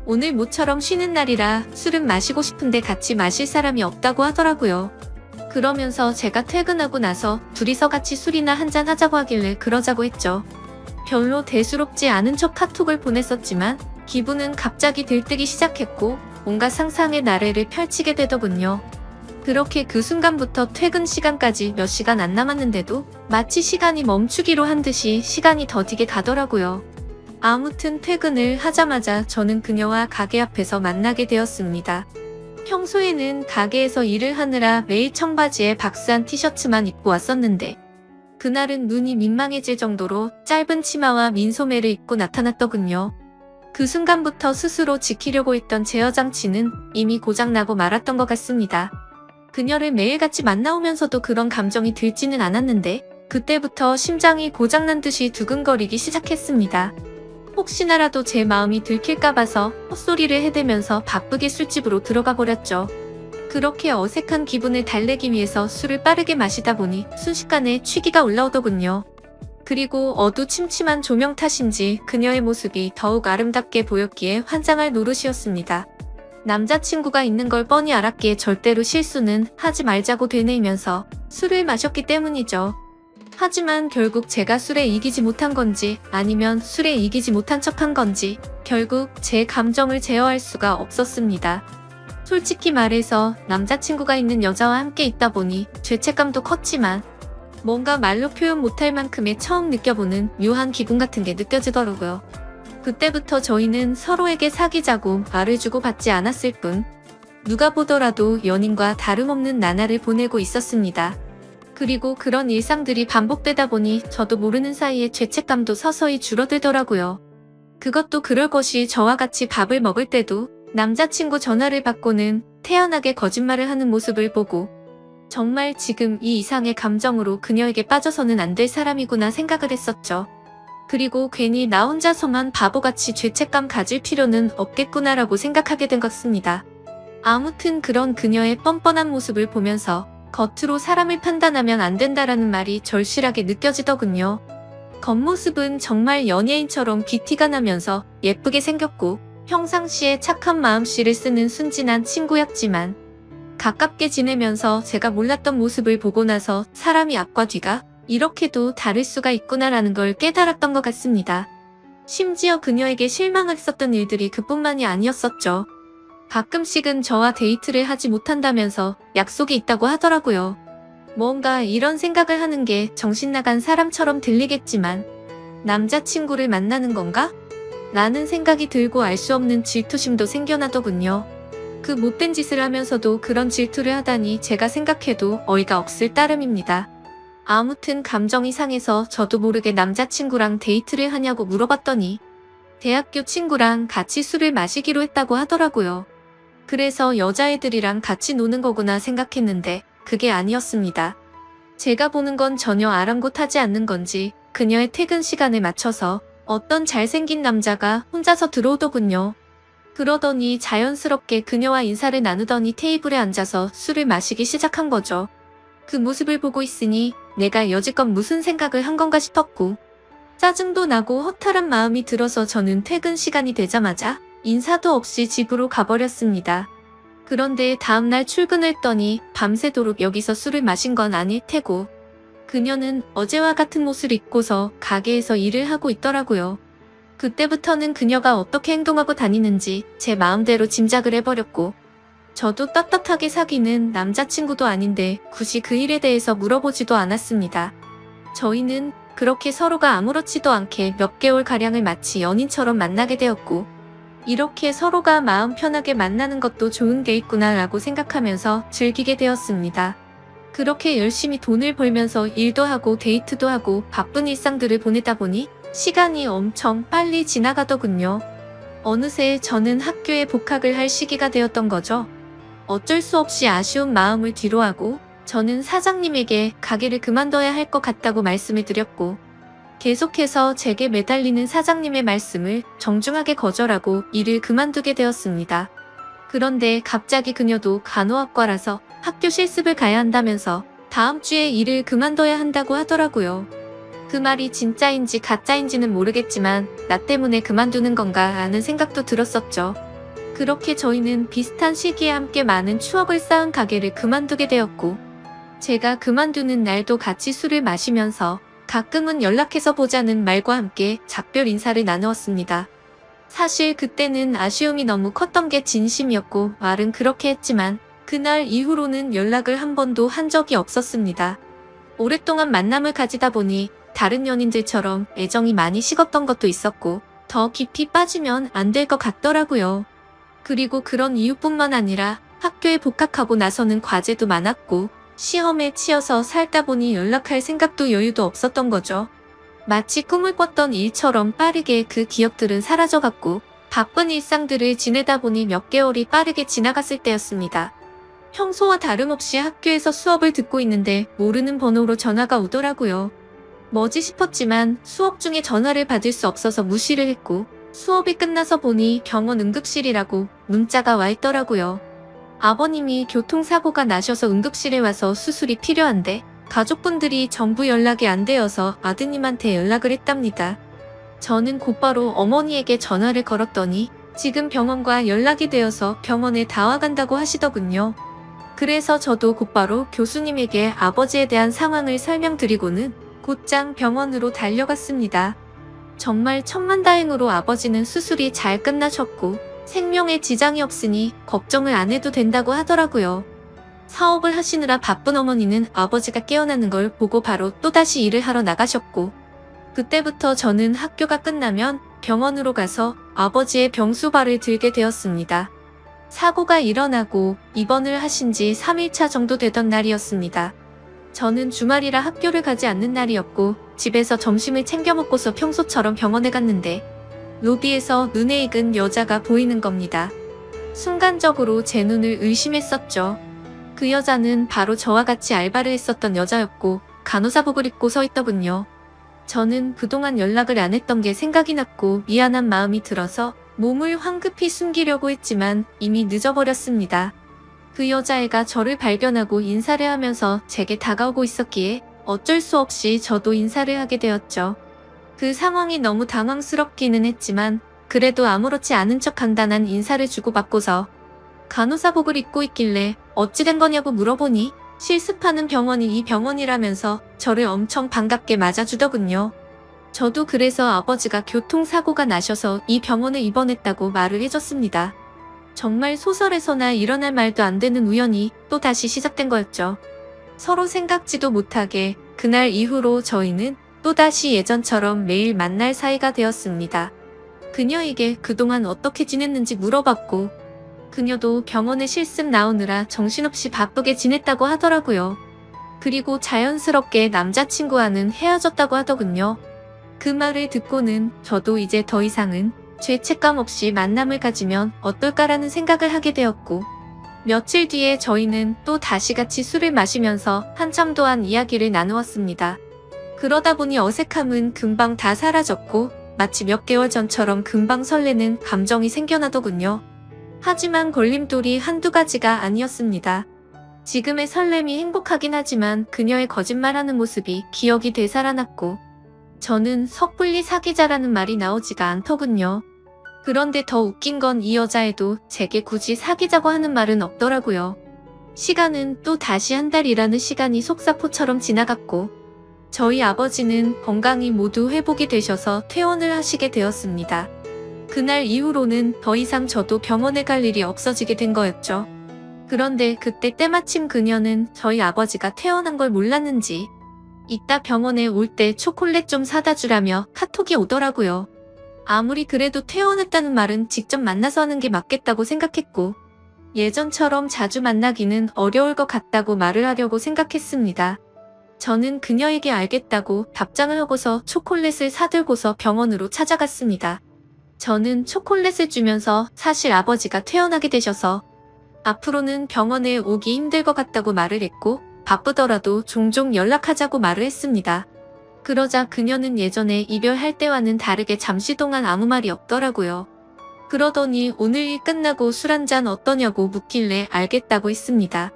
오늘 모처럼 쉬는 날이라 술은 마시고 싶은데 같이 마실 사람이 없다고 하더라고요. 그러면서 제가 퇴근하고 나서 둘이서 같이 술이나 한잔 하자고 하길래 그러자고 했죠. 별로 대수롭지 않은 척 카톡을 보냈었지만 기분은 갑자기 들뜨기 시작했고 온갖 상상의 나래를 펼치게 되더군요. 그렇게 그 순간부터 퇴근 시간까지 몇 시간 안 남았는데도 마치 시간이 멈추기로 한 듯이 시간이 더디게 가더라고요. 아무튼 퇴근을 하자마자 저는 그녀와 가게 앞에서 만나게 되었습니다. 평소에는 가게에서 일을 하느라 매일 청바지에 박스한 티셔츠만 입고 왔었는데 그날은 눈이 민망해질 정도로 짧은 치마와 민소매를 입고 나타났더군요. 그 순간부터 스스로 지키려고 했던 제어 장치는 이미 고장나고 말았던 것 같습니다. 그녀를 매일같이 만나오면서도 그런 감정이 들지는 않았는데 그때부터 심장이 고장난 듯이 두근거리기 시작했습니다. 혹시나라도 제 마음이 들킬까 봐서 헛소리를 해대면서 바쁘게 술집으로 들어가 버렸죠. 그렇게 어색한 기분을 달래기 위해서 술을 빠르게 마시다 보니 순식간에 취기가 올라오더군요. 그리고 어두침침한 조명 탓인지 그녀의 모습이 더욱 아름답게 보였기에 환장할 노릇이었습니다. 남자친구가 있는 걸 뻔히 알았기에 절대로 실수는 하지 말자고 되뇌이면서 술을 마셨기 때문이죠. 하지만 결국 제가 술에 이기지 못한 건지 아니면 술에 이기지 못한 척한 건지 결국 제 감정을 제어할 수가 없었습니다. 솔직히 말해서 남자친구가 있는 여자와 함께 있다 보니 죄책감도 컸지만 뭔가 말로 표현 못할 만큼의 처음 느껴보는 묘한 기분 같은 게 느껴지더라고요. 그때부터 저희는 서로에게 사귀자고 말을 주고받지 않았을 뿐 누가 보더라도 연인과 다름없는 나날을 보내고 있었습니다. 그리고 그런 일상들이 반복되다 보니 저도 모르는 사이에 죄책감도 서서히 줄어들더라고요. 그것도 그럴 것이 저와 같이 밥을 먹을 때도 남자친구 전화를 받고는 태연하게 거짓말을 하는 모습을 보고 정말 지금 이 이상의 감정으로 그녀에게 빠져서는 안 될 사람이구나 생각을 했었죠. 그리고 괜히 나 혼자서만 바보같이 죄책감 가질 필요는 없겠구나라고 생각하게 된 것 같습니다. 아무튼 그런 그녀의 뻔뻔한 모습을 보면서 겉으로 사람을 판단하면 안 된다라는 말이 절실하게 느껴지더군요. 겉모습은 정말 연예인처럼 귀티가 나면서 예쁘게 생겼고 평상시에 착한 마음씨를 쓰는 순진한 친구였지만 가깝게 지내면서 제가 몰랐던 모습을 보고 나서 사람이 앞과 뒤가 이렇게도 다를 수가 있구나라는 걸 깨달았던 것 같습니다. 심지어 그녀에게 실망했었던 일들이 그뿐만이 아니었었죠. 가끔씩은 저와 데이트를 하지 못한다면서 약속이 있다고 하더라고요. 뭔가 이런 생각을 하는 게 정신나간 사람처럼 들리겠지만 남자친구를 만나는 건가? 라는 생각이 들고 알 수 없는 질투심도 생겨나더군요. 그 못된 짓을 하면서도 그런 질투를 하다니 제가 생각해도 어이가 없을 따름입니다. 아무튼 감정이 상해서 저도 모르게 남자친구랑 데이트를 하냐고 물어봤더니 대학교 친구랑 같이 술을 마시기로 했다고 하더라고요. 그래서 여자애들이랑 같이 노는 거구나 생각했는데 그게 아니었습니다. 제가 보는 건 전혀 아랑곳하지 않는 건지 그녀의 퇴근 시간에 맞춰서 어떤 잘생긴 남자가 혼자서 들어오더군요. 그러더니 자연스럽게 그녀와 인사를 나누더니 테이블에 앉아서 술을 마시기 시작한 거죠. 그 모습을 보고 있으니 내가 여지껏 무슨 생각을 한 건가 싶었고 짜증도 나고 허탈한 마음이 들어서 저는 퇴근 시간이 되자마자 인사도 없이 집으로 가버렸습니다. 그런데 다음날 출근을 했더니 밤새도록 여기서 술을 마신 건 아닐 테고 그녀는 어제와 같은 옷을 입고서 가게에서 일을 하고 있더라고요. 그때부터는 그녀가 어떻게 행동하고 다니는지 제 마음대로 짐작을 해버렸고 저도 떳떳하게 사귀는 남자친구도 아닌데 굳이 그 일에 대해서 물어보지도 않았습니다. 저희는 그렇게 서로가 아무렇지도 않게 몇 개월가량을 마치 연인처럼 만나게 되었고 이렇게 서로가 마음 편하게 만나는 것도 좋은 게 있구나 라고 생각하면서 즐기게 되었습니다. 그렇게 열심히 돈을 벌면서 일도 하고 데이트도 하고 바쁜 일상들을 보내다 보니 시간이 엄청 빨리 지나가더군요. 어느새 저는 학교에 복학을 할 시기가 되었던 거죠. 어쩔 수 없이 아쉬운 마음을 뒤로하고 저는 사장님에게 가게를 그만둬야 할 것 같다고 말씀을 드렸고 계속해서 제게 매달리는 사장님의 말씀을 정중하게 거절하고 일을 그만두게 되었습니다. 그런데 갑자기 그녀도 간호학과라서 학교 실습을 가야 한다면서 다음 주에 일을 그만둬야 한다고 하더라고요. 그 말이 진짜인지 가짜인지는 모르겠지만 나 때문에 그만두는 건가 라는 생각도 들었었죠. 그렇게 저희는 비슷한 시기에 함께 많은 추억을 쌓은 가게를 그만두게 되었고 제가 그만두는 날도 같이 술을 마시면서 가끔은 연락해서 보자는 말과 함께 작별 인사를 나누었습니다. 사실 그때는 아쉬움이 너무 컸던 게 진심이었고 말은 그렇게 했지만 그날 이후로는 연락을 한 번도 한 적이 없었습니다. 오랫동안 만남을 가지다 보니 다른 연인들처럼 애정이 많이 식었던 것도 있었고 더 깊이 빠지면 안 될 것 같더라고요. 그리고 그런 이유뿐만 아니라 학교에 복학하고 나서는 과제도 많았고 시험에 치여서 살다 보니 연락할 생각도 여유도 없었던 거죠. 마치 꿈을 꿨던 일처럼 빠르게 그 기억들은 사라져갔고 바쁜 일상들을 지내다 보니 몇 개월이 빠르게 지나갔을 때였습니다. 평소와 다름없이 학교에서 수업을 듣고 있는데 모르는 번호로 전화가 오더라고요. 뭐지 싶었지만 수업 중에 전화를 받을 수 없어서 무시를 했고 수업이 끝나서 보니 병원 응급실이라고 문자가 와 있더라고요. 아버님이 교통사고가 나셔서 응급실에 와서 수술이 필요한데 가족분들이 전부 연락이 안 되어서 아드님한테 연락을 했답니다. 저는 곧바로 어머니에게 전화를 걸었더니 지금 병원과 연락이 되어서 병원에 다 와간다고 하시더군요. 그래서 저도 곧바로 교수님에게 아버지에 대한 상황을 설명드리고는 곧장 병원으로 달려갔습니다. 정말 천만다행으로 아버지는 수술이 잘 끝나셨고 생명에 지장이 없으니 걱정을 안 해도 된다고 하더라고요. 사업을 하시느라 바쁜 어머니는 아버지가 깨어나는 걸 보고 바로 또다시 일을 하러 나가셨고 그때부터 저는 학교가 끝나면 병원으로 가서 아버지의 병수발을 들게 되었습니다. 사고가 일어나고 입원을 하신 지 3일차 정도 되던 날이었습니다. 저는 주말이라 학교를 가지 않는 날이었고 집에서 점심을 챙겨 먹고서 평소처럼 병원에 갔는데 로비에서 눈에 익은 여자가 보이는 겁니다. 순간적으로 제 눈을 의심했었죠. 그 여자는 바로 저와 같이 알바를 했었던 여자였고 간호사복을 입고 서 있더군요. 저는 그동안 연락을 안 했던 게 생각이 났고 미안한 마음이 들어서 몸을 황급히 숨기려고 했지만 이미 늦어버렸습니다. 그 여자애가 저를 발견하고 인사를 하면서 제게 다가오고 있었기에 어쩔 수 없이 저도 인사를 하게 되었죠. 그 상황이 너무 당황스럽기는 했지만 그래도 아무렇지 않은 척 간단한 인사를 주고받고서 간호사복을 입고 있길래 어찌 된 거냐고 물어보니 실습하는 병원이 이 병원이라면서 저를 엄청 반갑게 맞아주더군요. 저도 그래서 아버지가 교통사고가 나셔서 이 병원에 입원했다고 말을 해줬습니다. 정말 소설에서나 일어날 말도 안 되는 우연이 또 다시 시작된 거였죠. 서로 생각지도 못하게 그날 이후로 저희는 또다시 예전처럼 매일 만날 사이가 되었습니다. 그녀에게 그동안 어떻게 지냈는지 물어봤고, 그녀도 병원에 실습 나오느라 정신없이 바쁘게 지냈다고 하더라고요. 그리고 자연스럽게 남자친구와는 헤어졌다고 하더군요. 그 말을 듣고는 저도 이제 더 이상은 죄책감 없이 만남을 가지면 어떨까라는 생각을 하게 되었고, 며칠 뒤에 저희는 또 다시 같이 술을 마시면서 한참 동안 이야기를 나누었습니다. 그러다 보니 어색함은 금방 다 사라졌고 마치 몇 개월 전처럼 금방 설레는 감정이 생겨나더군요. 하지만 걸림돌이 한두 가지가 아니었습니다. 지금의 설렘이 행복하긴 하지만 그녀의 거짓말하는 모습이 기억이 되살아났고, 저는 섣불리 사귀자라는 말이 나오지가 않더군요. 그런데 더 웃긴 건 이 여자애도 제게 굳이 사귀자고 하는 말은 없더라고요. 시간은 또 다시 한 달이라는 시간이 속사포처럼 지나갔고, 저희 아버지는 건강이 모두 회복이 되셔서 퇴원을 하시게 되었습니다. 그날 이후로는 더 이상 저도 병원에 갈 일이 없어지게 된 거였죠. 그런데 그때 때마침 그녀는 저희 아버지가 퇴원한 걸 몰랐는지 이따 병원에 올 때 초콜릿 좀 사다 주라며 카톡이 오더라고요. 아무리 그래도 퇴원했다는 말은 직접 만나서 하는 게 맞겠다고 생각했고, 예전처럼 자주 만나기는 어려울 것 같다고 말을 하려고 생각했습니다. 저는 그녀에게 알겠다고 답장을 하고서 초콜릿을 사들고서 병원으로 찾아갔습니다. 저는 초콜릿을 주면서 사실 아버지가 퇴원하게 되셔서 앞으로는 병원에 오기 힘들 것 같다고 말을 했고, 바쁘더라도 종종 연락하자고 말을 했습니다. 그러자 그녀는 예전에 이별할 때와는 다르게 잠시 동안 아무 말이 없더라고요. 그러더니 오늘 일 끝나고 술 한잔 어떠냐고 묻길래 알겠다고 했습니다.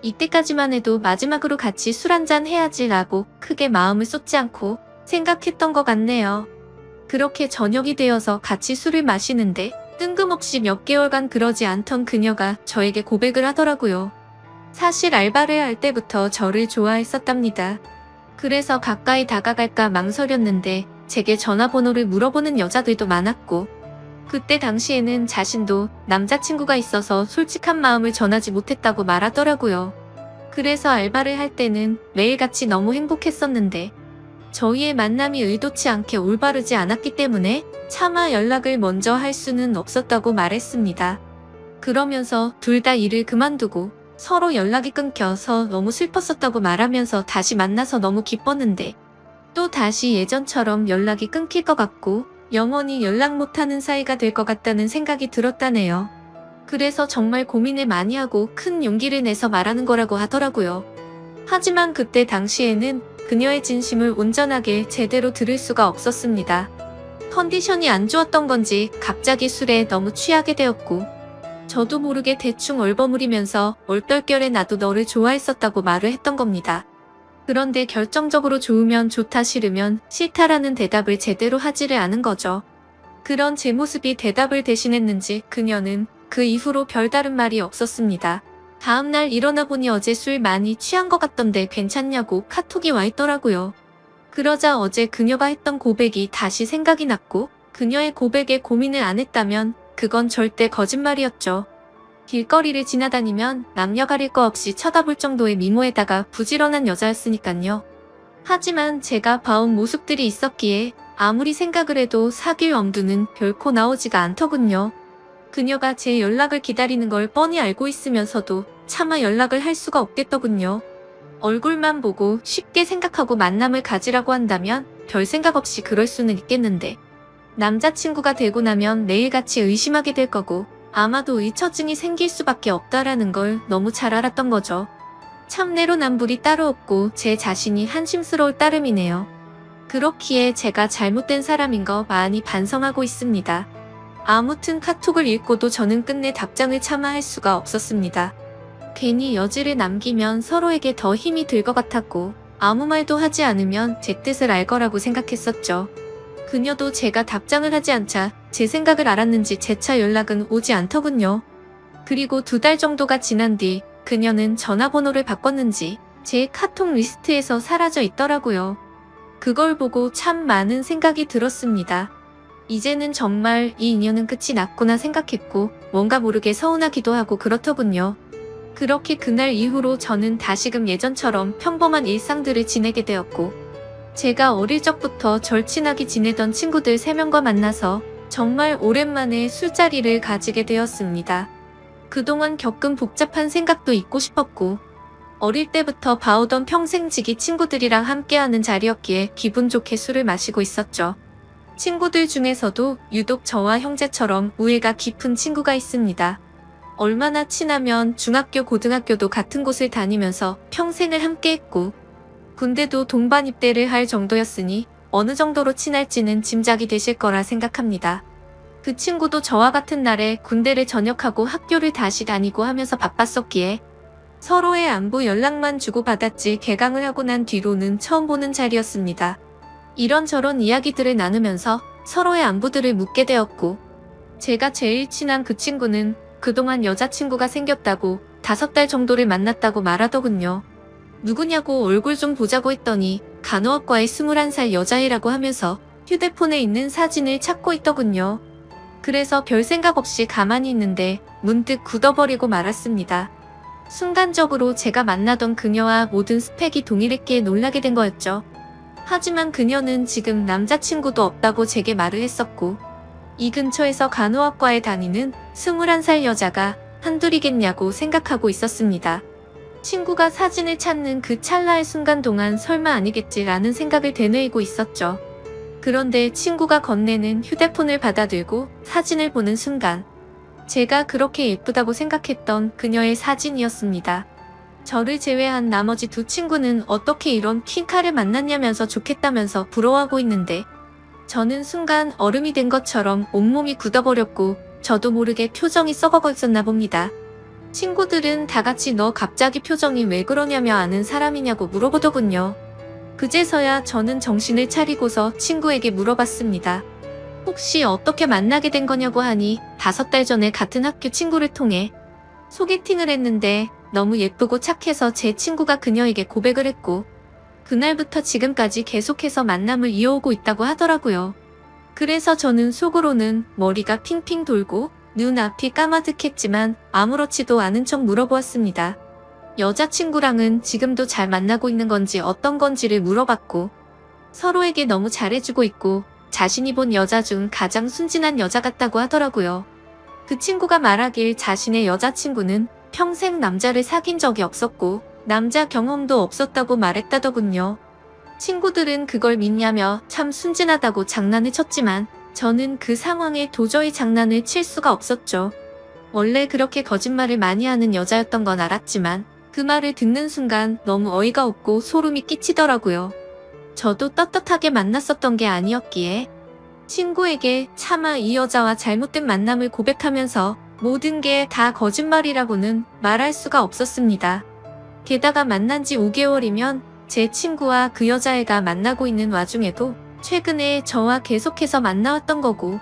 이때까지만 해도 마지막으로 같이 술 한잔 해야지라고 크게 마음을 쏟지 않고 생각했던 것 같네요. 그렇게 저녁이 되어서 같이 술을 마시는데 뜬금없이 몇 개월간 그러지 않던 그녀가 저에게 고백을 하더라고요. 사실 알바를 할 때부터 저를 좋아했었답니다. 그래서 가까이 다가갈까 망설였는데 제게 전화번호를 물어보는 여자들도 많았고, 그때 당시에는 자신도 남자친구가 있어서 솔직한 마음을 전하지 못했다고 말하더라고요. 그래서 알바를 할 때는 매일같이 너무 행복했었는데 저희의 만남이 의도치 않게 올바르지 않았기 때문에 차마 연락을 먼저 할 수는 없었다고 말했습니다. 그러면서 둘 다 일을 그만두고 서로 연락이 끊겨서 너무 슬펐었다고 말하면서 다시 만나서 너무 기뻤는데 또 다시 예전처럼 연락이 끊길 것 같고 영원히 연락 못하는 사이가 될 것 같다는 생각이 들었다네요. 그래서 정말 고민을 많이 하고 큰 용기를 내서 말하는 거라고 하더라고요. 하지만 그때 당시에는 그녀의 진심을 온전하게 제대로 들을 수가 없었습니다. 컨디션이 안 좋았던 건지 갑자기 술에 너무 취하게 되었고, 저도 모르게 대충 얼버무리면서 얼떨결에 나도 너를 좋아했었다고 말을 했던 겁니다. 그런데 결정적으로 좋으면 좋다 싫으면 싫다라는 대답을 제대로 하지를 않은 거죠. 그런 제 모습이 대답을 대신했는지 그녀는 그 이후로 별다른 말이 없었습니다. 다음날 일어나 보니 어제 술 많이 취한 것 같던데 괜찮냐고 카톡이 와 있더라고요. 그러자 어제 그녀가 했던 고백이 다시 생각이 났고, 그녀의 고백에 고민을 안 했다면 그건 절대 거짓말이었죠. 길거리를 지나다니면 남녀 가릴 거 없이 쳐다볼 정도의 미모에다가 부지런한 여자였으니깐요. 하지만 제가 봐온 모습들이 있었기에 아무리 생각을 해도 사귈 엄두는 결코 나오지가 않더군요. 그녀가 제 연락을 기다리는 걸 뻔히 알고 있으면서도 차마 연락을 할 수가 없겠더군요. 얼굴만 보고 쉽게 생각하고 만남을 가지라고 한다면 별 생각 없이 그럴 수는 있겠는데, 남자친구가 되고 나면 매일같이 의심하게 될 거고 아마도 의처증이 생길 수밖에 없다라는 걸 너무 잘 알았던 거죠. 참 내로남불이 따로 없고 제 자신이 한심스러울 따름이네요. 그렇기에 제가 잘못된 사람인 거 많이 반성하고 있습니다. 아무튼 카톡을 읽고도 저는 끝내 답장을 차마 할 수가 없었습니다. 괜히 여지를 남기면 서로에게 더 힘이 들 것 같았고 아무 말도 하지 않으면 제 뜻을 알 거라고 생각했었죠. 그녀도 제가 답장을 하지 않자 제 생각을 알았는지 재차 연락은 오지 않더군요. 그리고 2달 정도가 지난 뒤 그녀는 전화번호를 바꿨는지 제 카톡 리스트에서 사라져 있더라고요. 그걸 보고 참 많은 생각이 들었습니다. 이제는 정말 이 인연은 끝이 났구나 생각했고 뭔가 모르게 서운하기도 하고 그렇더군요. 그렇게 그날 이후로 저는 다시금 예전처럼 평범한 일상들을 지내게 되었고, 제가 어릴 적부터 절친하게 지내던 친구들 3명과 만나서 정말 오랜만에 술자리를 가지게 되었습니다. 그동안 겪은 복잡한 생각도 잊고 싶었고, 어릴 때부터 봐오던 평생지기 친구들이랑 함께하는 자리였기에 기분 좋게 술을 마시고 있었죠. 친구들 중에서도 유독 저와 형제처럼 우애가 깊은 친구가 있습니다. 얼마나 친하면 중학교, 고등학교도 같은 곳을 다니면서 평생을 함께했고, 군대도 동반 입대를 할 정도였으니 어느 정도로 친할지는 짐작이 되실 거라 생각합니다. 그 친구도 저와 같은 날에 군대를 전역하고 학교를 다시 다니고 하면서 바빴었기에 서로의 안부 연락만 주고받았지 개강을 하고 난 뒤로는 처음 보는 자리였습니다. 이런저런 이야기들을 나누면서 서로의 안부들을 묻게 되었고, 제가 제일 친한 그 친구는 그동안 여자친구가 생겼다고 5달 정도를 만났다고 말하더군요. 누구냐고 얼굴 좀 보자고 했더니 간호학과의 21살 여자애라고 하면서 휴대폰에 있는 사진을 찾고 있더군요. 그래서 별 생각 없이 가만히 있는데 문득 굳어버리고 말았습니다. 순간적으로 제가 만나던 그녀와 모든 스펙이 동일했기에 놀라게 된 거였죠. 하지만 그녀는 지금 남자친구도 없다고 제게 말을 했었고, 이 근처에서 간호학과에 다니는 21살 여자가 한둘이겠냐고 생각하고 있었습니다. 친구가 사진을 찾는 그 찰나의 순간 동안 설마 아니겠지라는 생각을 되뇌이고 있었죠. 그런데 친구가 건네는 휴대폰을 받아들고 사진을 보는 순간, 제가 그렇게 예쁘다고 생각했던 그녀의 사진이었습니다. 저를 제외한 나머지 2 친구는 어떻게 이런 퀸카를 만났냐면서 좋겠다면서 부러워하고 있는데, 저는 순간 얼음이 된 것처럼 온몸이 굳어버렸고 저도 모르게 표정이 썩어가 있었나 봅니다. 친구들은 다 같이 너 갑자기 표정이 왜 그러냐며 아는 사람이냐고 물어보더군요. 그제서야 저는 정신을 차리고서 친구에게 물어봤습니다. 혹시 어떻게 만나게 된 거냐고 하니 5달 전에 같은 학교 친구를 통해 소개팅을 했는데 너무 예쁘고 착해서 제 친구가 그녀에게 고백을 했고, 그날부터 지금까지 계속해서 만남을 이어오고 있다고 하더라고요. 그래서 저는 속으로는 머리가 핑핑 돌고 눈앞이 까마득했지만 아무렇지도 않은 척 물어보았습니다. 여자친구랑은 지금도 잘 만나고 있는 건지 어떤 건지를 물어봤고, 서로에게 너무 잘해주고 있고 자신이 본 여자 중 가장 순진한 여자 같다고 하더라고요. 그 친구가 말하길 자신의 여자친구는 평생 남자를 사귄 적이 없었고 남자 경험도 없었다고 말했다더군요. 친구들은 그걸 믿냐며 참 순진하다고 장난을 쳤지만 저는 그 상황에 도저히 장난을 칠 수가 없었죠. 원래 그렇게 거짓말을 많이 하는 여자였던 건 알았지만 그 말을 듣는 순간 너무 어이가 없고 소름이 끼치더라고요. 저도 떳떳하게 만났었던 게 아니었기에 친구에게 차마 이 여자와 잘못된 만남을 고백하면서 모든 게 다 거짓말이라고는 말할 수가 없었습니다. 게다가 만난 지 5개월이면 제 친구와 그 여자애가 만나고 있는 와중에도 최근에 저와 계속해서 만나왔던 거고,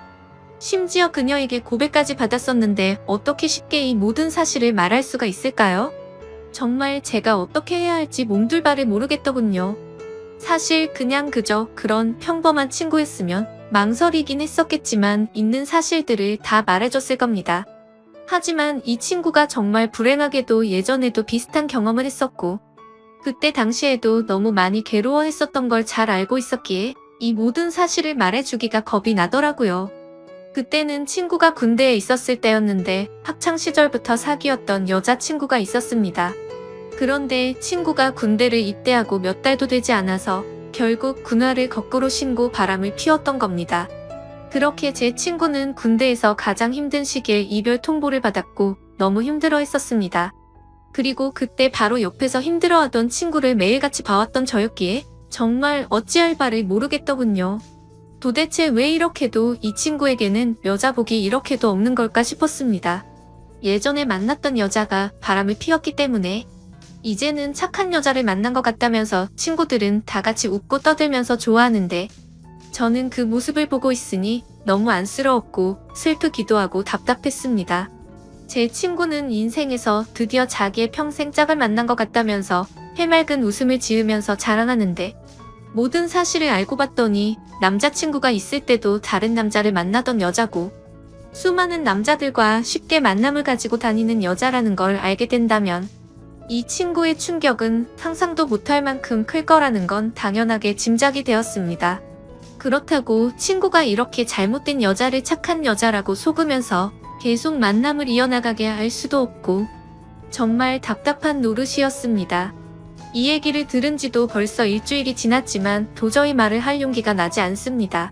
심지어 그녀에게 고백까지 받았었는데 어떻게 쉽게 이 모든 사실을 말할 수가 있을까요? 정말 제가 어떻게 해야 할지 몸둘바를 모르겠더군요. 사실 그냥 그저 그런 평범한 친구였으면 망설이긴 했었겠지만 있는 사실들을 다 말해줬을 겁니다. 하지만 이 친구가 정말 불행하게도 예전에도 비슷한 경험을 했었고, 그때 당시에도 너무 많이 괴로워했었던 걸 잘 알고 있었기에 이 모든 사실을 말해주기가 겁이 나더라고요. 그때는 친구가 군대에 있었을 때였는데 학창시절부터 사귀었던 여자친구가 있었습니다. 그런데 친구가 군대를 입대하고 몇 달도 되지 않아서 결국 군화를 거꾸로 신고 바람을 피웠던 겁니다. 그렇게 제 친구는 군대에서 가장 힘든 시기에 이별 통보를 받았고 너무 힘들어 했었습니다. 그리고 그때 바로 옆에서 힘들어하던 친구를 매일같이 봐왔던 저였기에 정말 어찌할 바를 모르겠더군요. 도대체 왜 이렇게도 이 친구에게는 여자복이 이렇게도 없는 걸까 싶었습니다. 예전에 만났던 여자가 바람을 피웠기 때문에 이제는 착한 여자를 만난 것 같다면서 친구들은 다 같이 웃고 떠들면서 좋아하는데, 저는 그 모습을 보고 있으니 너무 안쓰러웠고 슬프기도 하고 답답했습니다. 제 친구는 인생에서 드디어 자기의 평생 짝을 만난 것 같다면서 해맑은 웃음을 지으면서 자랑하는데, 모든 사실을 알고 봤더니 남자친구가 있을 때도 다른 남자를 만나던 여자고, 수많은 남자들과 쉽게 만남을 가지고 다니는 여자라는 걸 알게 된다면 이 친구의 충격은 상상도 못할 만큼 클 거라는 건 당연하게 짐작이 되었습니다. 그렇다고 친구가 이렇게 잘못된 여자를 착한 여자라고 속으면서 계속 만남을 이어나가게 할 수도 없고 정말 답답한 노릇이었습니다. 이 얘기를 들은 지도 벌써 일주일이 지났지만 도저히 말을 할 용기가 나지 않습니다.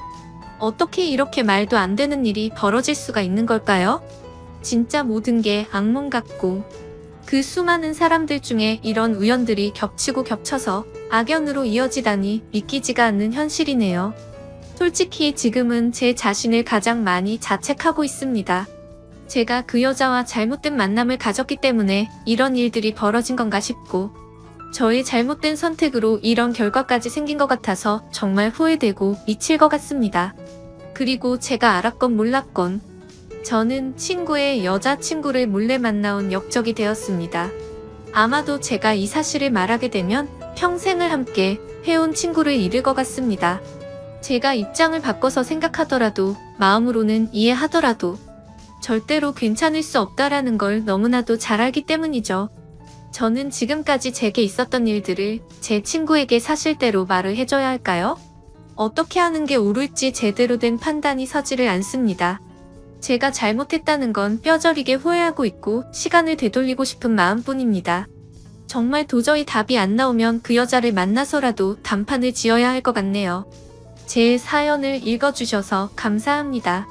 어떻게 이렇게 말도 안 되는 일이 벌어질 수가 있는 걸까요? 진짜 모든 게 악몽 같고 그 수많은 사람들 중에 이런 우연들이 겹치고 겹쳐서 악연으로 이어지다니 믿기지가 않는 현실이네요. 솔직히 지금은 제 자신을 가장 많이 자책하고 있습니다. 제가 그 여자와 잘못된 만남을 가졌기 때문에 이런 일들이 벌어진 건가 싶고 저의 잘못된 선택으로 이런 결과까지 생긴 것 같아서 정말 후회되고 미칠 것 같습니다. 그리고 제가 알았건 몰랐건 저는 친구의 여자친구를 몰래 만나온 역적이 되었습니다. 아마도 제가 이 사실을 말하게 되면 평생을 함께 해온 친구를 잃을 것 같습니다. 제가 입장을 바꿔서 생각하더라도 마음으로는 이해하더라도 절대로 괜찮을 수 없다라는 걸 너무나도 잘 알기 때문이죠. 저는 지금까지 제게 있었던 일들을 제 친구에게 사실대로 말을 해줘야 할까요? 어떻게 하는 게 옳을지 제대로 된 판단이 서지를 않습니다. 제가 잘못했다는 건 뼈저리게 후회하고 있고 시간을 되돌리고 싶은 마음뿐입니다. 정말 도저히 답이 안 나오면 그 여자를 만나서라도 단판을 지어야 할 것 같네요. 제 사연을 읽어주셔서 감사합니다.